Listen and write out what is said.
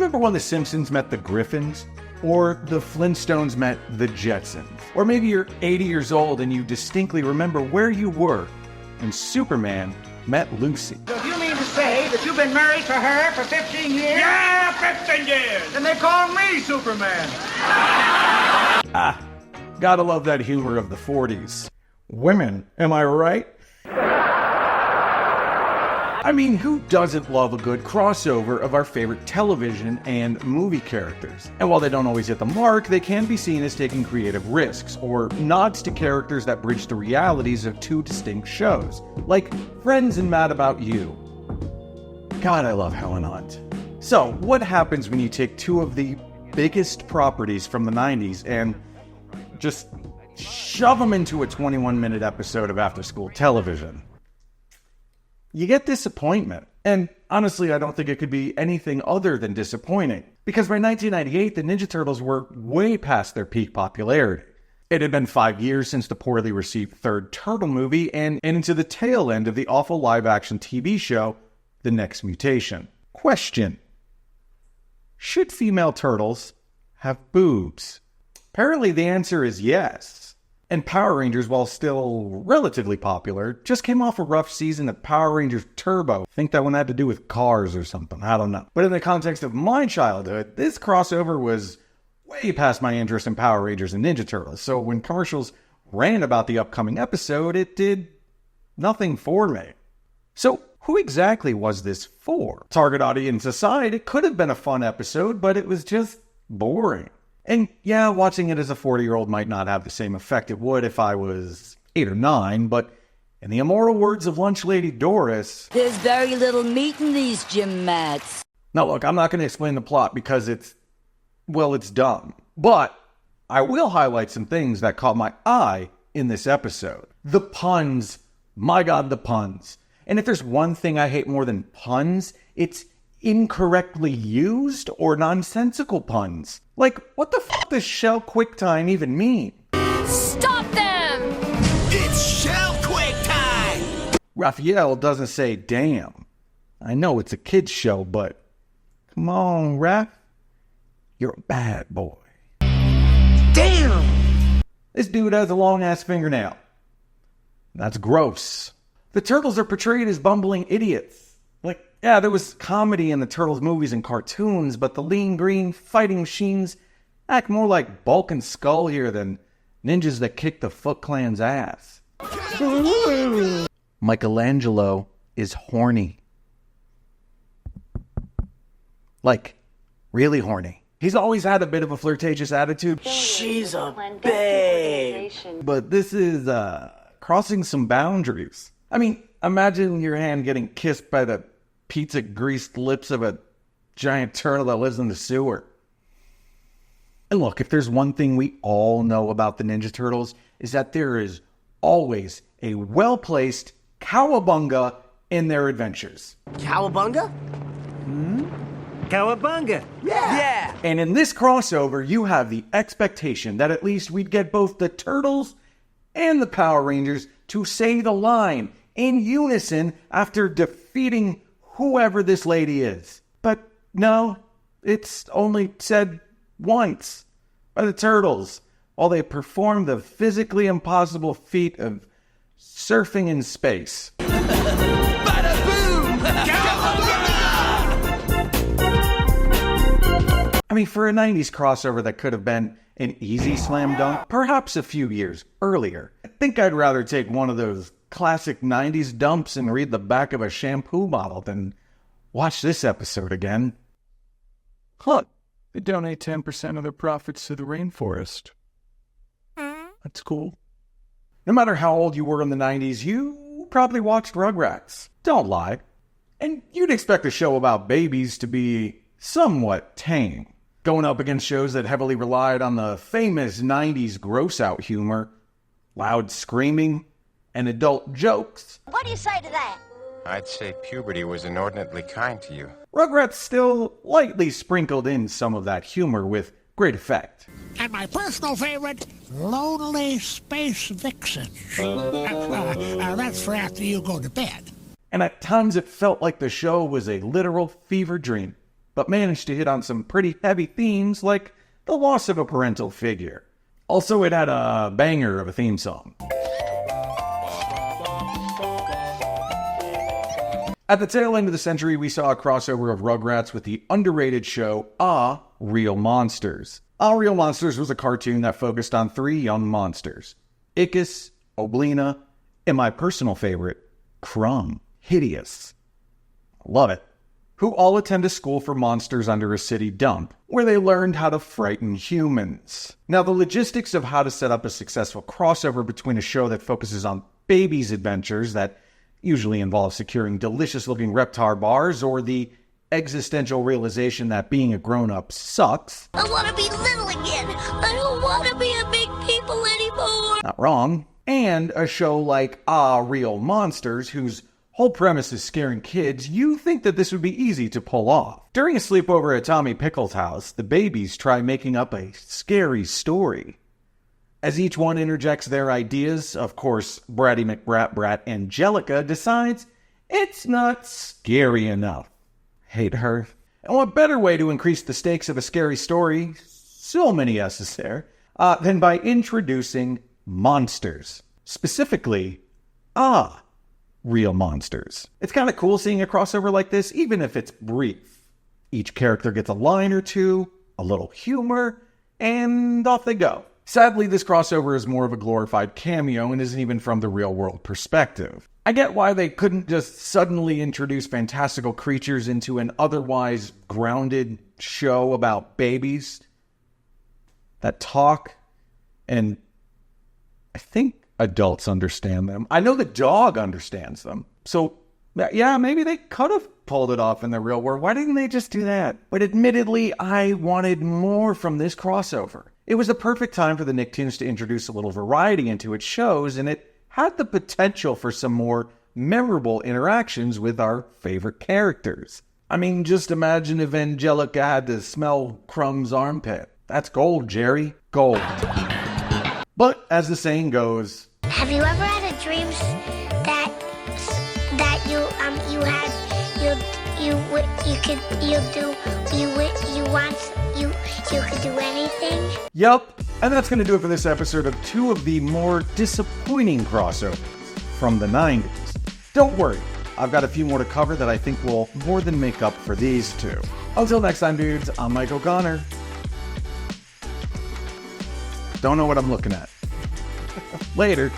remember when the Simpsons met the Griffins? Or the Flintstones met the Jetsons? Or maybe you're 80 years old and you distinctly remember where you were when Superman met Lucy. So do you mean to say that you've been married to her for 15 years? Yeah, 15 years! And they call me Superman. Gotta love that humor of the 40s. Women, am I right? I mean, who doesn't love a good crossover of our favorite television and movie characters? And while they don't always hit the mark, they can be seen as taking creative risks, or nods to characters that bridge the realities of two distinct shows, like Friends and Mad About You. God, I love Helen Hunt. So, what happens when you take two of the biggest properties from the 90s and just shove them into a 21-minute episode of after-school television? You get disappointment. And honestly, I don't think it could be anything other than disappointing. Because by 1998, the Ninja Turtles were way past their peak popularity. It had been 5 years since the poorly received third Turtle movie and into the tail end of the awful live-action TV show, The Next Mutation. Question: should female turtles have boobs? Apparently the answer is yes. And Power Rangers, while still relatively popular, just came off a rough season of Power Rangers Turbo. I think that one had to do with cars or something, I don't know. But in the context of my childhood, this crossover was way past my interest in Power Rangers and Ninja Turtles. So when commercials ran about the upcoming episode, it did nothing for me. So who exactly was this for? Target audience aside, it could have been a fun episode, but it was just boring. And yeah, watching it as a 40-year-old might not have the same effect it would if I was 8 or 9, but in the immortal words of Lunch Lady Doris, there's very little meat in these gym mats. Now look, I'm not going to explain the plot because it's dumb. But I will highlight some things that caught my eye in this episode. The puns. My God, the puns. And if there's one thing I hate more than puns, it's incorrectly used or nonsensical puns. Like, what the fuck does Shell QuickTime even mean? Stop them! It's Shell Quick Time! Raphael doesn't say damn. I know it's a kid's show, but come on, Raph. You're a bad boy. Damn! This dude has a long-ass fingernail. That's gross. The Turtles are portrayed as bumbling idiots. Like, yeah, there was comedy in the Turtles movies and cartoons, but the lean green fighting machines act more like Bulk and Skull here than ninjas that kick the Foot Clan's ass. Michelangelo is horny. Like, really horny. He's always had a bit of a flirtatious attitude. She's a babe. But this is, crossing some boundaries. I mean, imagine your hand getting kissed by the pizza-greased lips of a giant turtle that lives in the sewer. And look, if there's one thing we all know about the Ninja Turtles, is that there is always a well-placed cowabunga in their adventures. Cowabunga? Cowabunga! Yeah! And in this crossover, you have the expectation that at least we'd get both the Turtles and the Power Rangers to say the line in unison after defeating whoever this lady is. But no, it's only said once by the Turtles while they perform the physically impossible feat of surfing in space. Bada boom! I mean, for a 90s crossover that could have been an easy slam dunk, perhaps a few years earlier, I think I'd rather take one of those classic 90s dumps and read the back of a shampoo bottle than watch this episode again. Look, they donate 10% of their profits to the rainforest. That's cool. No matter how old you were in the 90s, you probably watched Rugrats. Don't lie. And you'd expect a show about babies to be somewhat tame, going up against shows that heavily relied on the famous 90s gross-out humor, loud screaming, and adult jokes. What do you say to that? I'd say puberty was inordinately kind to you. Rugrats still lightly sprinkled in some of that humor with great effect. And my personal favorite, Lonely Space Vixen. That's for after you go to bed. And at times it felt like the show was a literal fever dream. but managed to hit on some pretty heavy themes like the loss of a parental figure. Also, it had a banger of a theme song. At the tail end of the century, we saw a crossover of Rugrats with the underrated show Real Monsters. Real Monsters was a cartoon that focused on 3 young monsters: Ickis, Oblina, and my personal favorite, Crumb. Hideous. Love it. Who all attend a school for monsters under a city dump, where they learned how to frighten humans. Now, the logistics of how to set up a successful crossover between a show that focuses on babies' adventures that usually involves securing delicious-looking Reptar bars or the existential realization that being a grown-up sucks. I want to be little again. I don't want to be a big people anymore. Not wrong. And a show like Real Monsters, whose whole premise is scaring kids, you think that this would be easy to pull off. During a sleepover at Tommy Pickle's house, the babies try making up a scary story. As each one interjects their ideas, of course, Bratty McBrat Angelica decides it's not scary enough. Hate her. And what better way to increase the stakes of a scary story, so many S's there, than by introducing monsters. Specifically, Real Monsters. It's kind of cool seeing a crossover like this, even if it's brief. Each character gets a line or two, a little humor, and off they go. Sadly, this crossover is more of a glorified cameo and isn't even from the real-world perspective. I get why they couldn't just suddenly introduce fantastical creatures into an otherwise grounded show about babies that talk, and I think adults understand them. I know the dog understands them. So, yeah, maybe they could have pulled it off in the real world. Why didn't they just do that? But admittedly, I wanted more from this crossover. It was the perfect time for the Nicktoons to introduce a little variety into its shows, and it had the potential for some more memorable interactions with our favorite characters. I mean, just imagine if Angelica had to smell Crumb's armpit. That's gold, Jerry. Gold. But as the saying goes, have you ever had a dream that you could do anything? Yup, and that's going to do it for this episode of 2 of the more disappointing crossovers from the 90s. Don't worry, I've got a few more to cover that I think will more than make up for these 2. Until next time, dudes, I'm Mike O'Connor. Don't know what I'm looking at. Later.